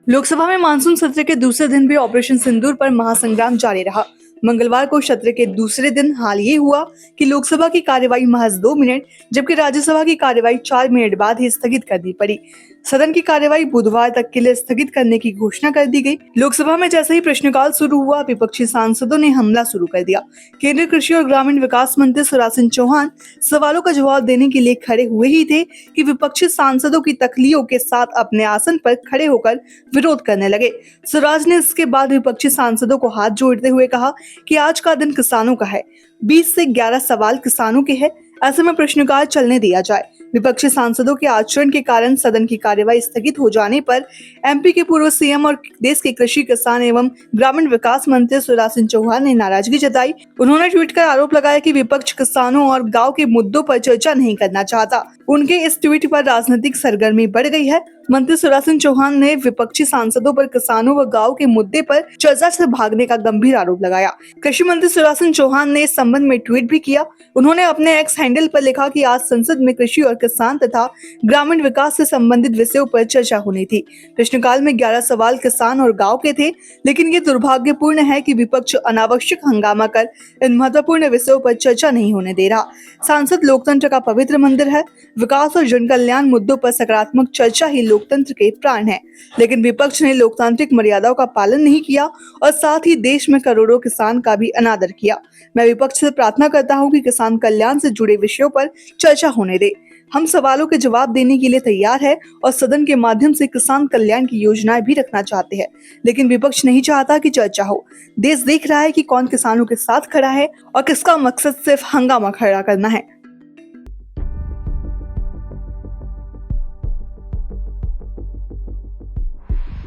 लोकसभा में मानसून सत्र के दूसरे दिन भी ऑपरेशन सिंदूर पर महासंग्राम जारी रहा। मंगलवार को सत्र के दूसरे दिन हाल ये हुआ कि लोकसभा की कार्यवाही महज 2 मिनट जबकि राज्यसभा की कार्यवाही 4 मिनट बाद ही स्थगित करनी पड़ी। सदन की कार्यवाही बुधवार तक के लिए स्थगित करने की घोषणा कर दी गई। लोकसभा में जैसे ही प्रश्नकाल शुरू हुआ, विपक्षी सांसदों ने हमला शुरू कर दिया। केंद्रीय कृषि और ग्रामीण विकास मंत्री शिवराज सिंह चौहान सवालों का जवाब देने के लिए खड़े हुए ही थे कि विपक्षी सांसदों की तख्लियों के साथ अपने आसन पर खड़े होकर विरोध करने लगे। स्वराज ने इसके बाद विपक्षी सांसदों को हाथ जोड़ते हुए कहा कि आज का दिन किसानों का है। 20 से 11 सवाल किसानों के हैं, ऐसे में प्रश्नकाल चलने दिया जाए। विपक्षी सांसदों के आचरण के कारण सदन की कार्यवाही स्थगित हो जाने पर एमपी के पूर्व सीएम और देश के कृषि, किसान एवं ग्रामीण विकास मंत्री शिवराज सिंह चौहान ने नाराजगी जताई। उन्होंने ट्वीट कर आरोप लगाया कि विपक्ष किसानों और गांव के मुद्दों पर चर्चा नहीं करना चाहता। उनके इस ट्वीट पर राजनीतिक सरगर्मी बढ़ गई है। मंत्री शिवराज सिंह चौहान ने विपक्षी सांसदों पर किसानों व गांव के मुद्दे पर चर्चा से भागने का गंभीर आरोप लगाया। कृषि मंत्री शिवराज सिंह चौहान ने इस संबंध में ट्वीट भी किया। उन्होंने अपने एक्स हैंडल पर लिखा कि आज संसद में कृषि और किसान तथा ग्रामीण विकास से संबंधित विषयों पर चर्चा होनी थी। प्रश्नकाल में 11 सवाल किसान और गांव के थे, लेकिन ये दुर्भाग्यपूर्ण है कि विपक्ष अनावश्यक हंगामा कर इन महत्वपूर्ण विषयों पर चर्चा नहीं होने दे रहा। सांसद लोकतंत्र का पवित्र मंदिर है। विकास और जन कल्याण मुद्दों पर सकारात्मक चर्चा ही लोकतंत्र के प्राण है, लेकिन विपक्ष ने लोकतांत्रिक मर्यादाओं का पालन नहीं किया और साथ ही देश में करोड़ों किसान का भी अनादर किया। मैं विपक्ष से प्रार्थना करता हूं कि किसान कल्याण से जुड़े विषयों पर चर्चा होने दे। हम सवालों के जवाब देने के लिए तैयार है और सदन के माध्यम से किसान कल्याण की योजनाएं भी रखना चाहते हैं, लेकिन विपक्ष नहीं चाहता कि चर्चा हो। देश देख रहा है कि कौन किसानों के साथ खड़ा है और किसका मकसद सिर्फ हंगामा खड़ा करना है।